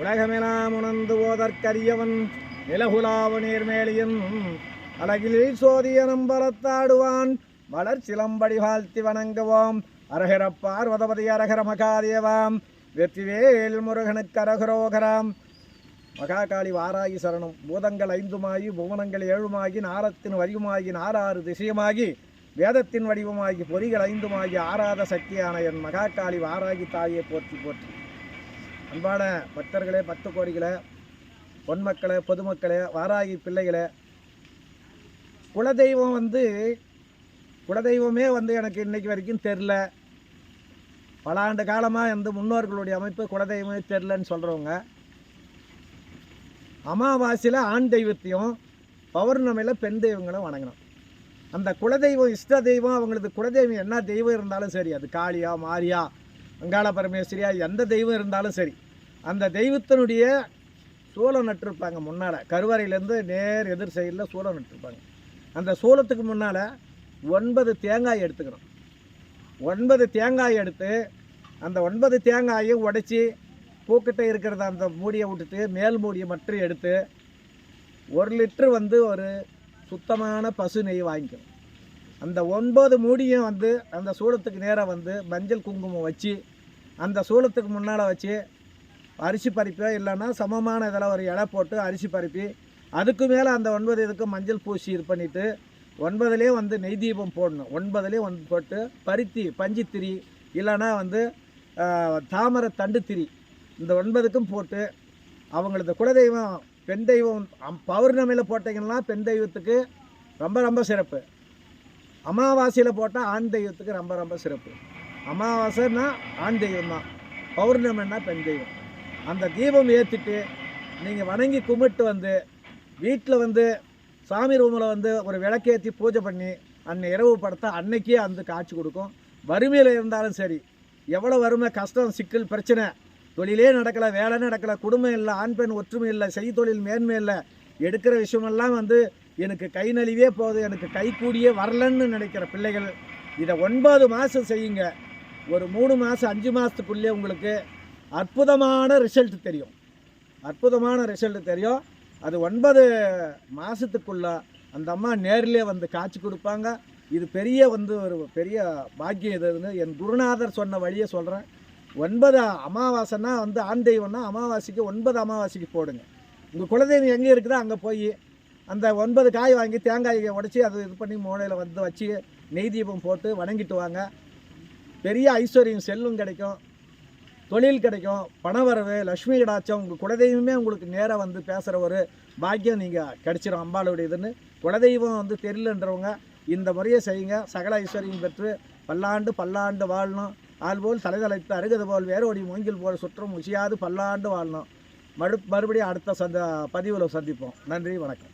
உலகமெலாம் உணர்ந்து ஓதற்கரியவன் நிலகுலாவு நீர்மேலியன் அழகில் சோதிய நம்பலத்தாடுவான் மலர் சிலம்படி வாழ்த்தி வணங்குவோம். அரகர பார்வதபதி அரகர மகாதேவாம் வெற்றிவேல் முருகனுக்கு அரகரோகராம். மகாகாளி வாராகி சரணம். பூதங்கள் 5மாகி புவனங்கள் 7மாகி நாரத்தின் வடிவமாகி நாராறு திசையமாகி வேதத்தின் வடிவமாகி பொறிகள் 5மாகி ஆராத சக்தியான என் மகாகாளி வாராகி தாயை போற்றி போற்றி. அன்பான பக்தர்களே, 10 கோடிகளே, பொன்மக்களே, பொதுமக்களே, வாராகி பிள்ளைகளே, குலதெய்வமே எனக்கு இன்றைக்கு வரைக்கும் தெரில. பல ஆண்டு காலமாக முன்னோர்களுடைய அமைப்பு குலதெய்வமே தெரிலன்னு சொல்கிறவங்க அமாவாசையில் ஆண் தெய்வத்தையும் பௌர்ணமியில் பெண் தெய்வங்களும் வணங்கணும். அந்த குலதெய்வம் இஷ்ட தெய்வம் அவங்களது குலதெய்வம் என்ன தெய்வம் இருந்தாலும் சரி, அது காளியா மாரியா அங்காள பரமேஸ்வரியா எந்த தெய்வம் இருந்தாலும் சரி, அந்த தெய்வத்தினுடைய சூளம் நட்டிருப்பாங்க. முன்னால் கருவறையிலேருந்து நேர் எதிர் சைடில் சூளம் நட்டிருப்பாங்க. அந்த சூளத்துக்கு முன்னால் 9 தேங்காய் எடுத்துக்கணும். 9 தேங்காய் எடுத்து அந்த 9 தேங்காயும் உடைச்சி பூக்கிட்ட இருக்கிறத அந்த மூடியை விட்டுட்டு மேல் மூடியை மட்டும் எடுத்து 1 லிட்டர் ஒரு சுத்தமான பசு நெய் வாங்கிக்கணும். அந்த 9 மூடியும் அந்த சூளத்துக்கு நேராக மஞ்சள் குங்குமம் வச்சு அந்த சூளத்துக்கு முன்னால் வச்சு அரிசி பருப்போ இல்லைன்னா சமமான இதில் ஒரு இலை போட்டு அரிசி பருப்பி அதுக்கு மேலே அந்த 9 இதுக்கு மஞ்சள் பூசி இது பண்ணிவிட்டு 9லேயே நெய் தீபம் போடணும். 9லேயும் போட்டு பருத்தி பஞ்சித்திரி இல்லைன்னா தாமரை தண்டு திரி இந்த 9க்கும் போட்டு அவங்களது குலதெய்வம் பெண் தெய்வம் பௌர்ணமியில் போட்டிங்கன்னா பெண் தெய்வத்துக்கு ரொம்ப ரொம்ப சிறப்பு. அமாவாசையில் போட்டால் ஆண் தெய்வத்துக்கு ரொம்ப ரொம்ப சிறப்பு. அமாவாசைன்னா ஆண் தெய்வம் தான், பௌர்ணமின்னா பெண் தெய்வம். அந்த தீபம் ஏற்றிட்டு நீங்கள் வணங்கி கும்பிட்டு வீட்டில் சாமி ரூமில் ஒரு விளக்கேற்றி பூஜை பண்ணி இரவு படுத்தா அன்னைக்கே காட்சி கொடுக்கும். வறுமையில் இருந்தாலும் சரி, எவ்வளோ வறுமை கஷ்டம் சிக்கல் பிரச்சனை, தொழிலே நடக்கலை, வேலை நடக்கலை, குடும்பம் இல்லை, ஆண் பெண் ஒற்றுமை இல்லை, செய்தொழில் மேன்மை இல்லை, எடுக்கிற விஷயமெல்லாம் எனக்கு கை நலிவே போகுது, எனக்கு கை கூடியே வரலன்னு நினைக்கிற பிள்ளைகள் இதை 9 மாதம் செய்யுங்க. ஒரு 3 மாதம் 5 மாதத்துக்குள்ளே உங்களுக்கு அற்புதமான ரிசல்ட் தெரியும். அது 9 மாதத்துக்குள்ள அந்த அம்மா நேரிலே காட்சி கொடுப்பாங்க. இது பெரிய ஒரு பெரிய பாக்கியம். இது என் குருநாதர் சொன்ன வழியை சொல்கிறேன். 9 அமாவாசைன்னா ஆண் தெய்வம்னா அமாவாசைக்கு 9 அமாவாசைக்கு போடுங்க. உங்கள் குலதெய்வம் எங்கே இருக்குதோ அங்கே போய் அந்த 9 காய் வாங்கி தேங்காயை உடச்சி அது இது பண்ணி மூளையில் வச்சு நெய் தீபம் போட்டு வணங்கிட்டு வாங்க. பெரிய ஐஸ்வர்யம் செல்வம் கிடைக்கும், தொழில் கிடைக்கும், பணவரவு, லக்ஷ்மி கடாட்சம். உங்கள் குலதெய்வமே உங்களுக்கு நேராக பேசுகிற ஒரு பாக்கியம் நீங்கள் கிடைச்சிடும். அம்பாளுடைய இதுன்னு குலதெய்வம் தெரியலன்றவங்க இந்த முறையை செய்யுங்க. சகல ஐஸ்வர்யம் பெற்று பல்லாண்டு பல்லாண்டு வாழணும். ஆள்போல் தலைதலைத்து அருகது போல் வேரோடி மூங்கில் போல் சுற்றம் உசியாது பல்லாண்டு வாழணும். மறுபடியும் அடுத்த பதிவில் சந்திப்போம். நன்றி, வணக்கம்.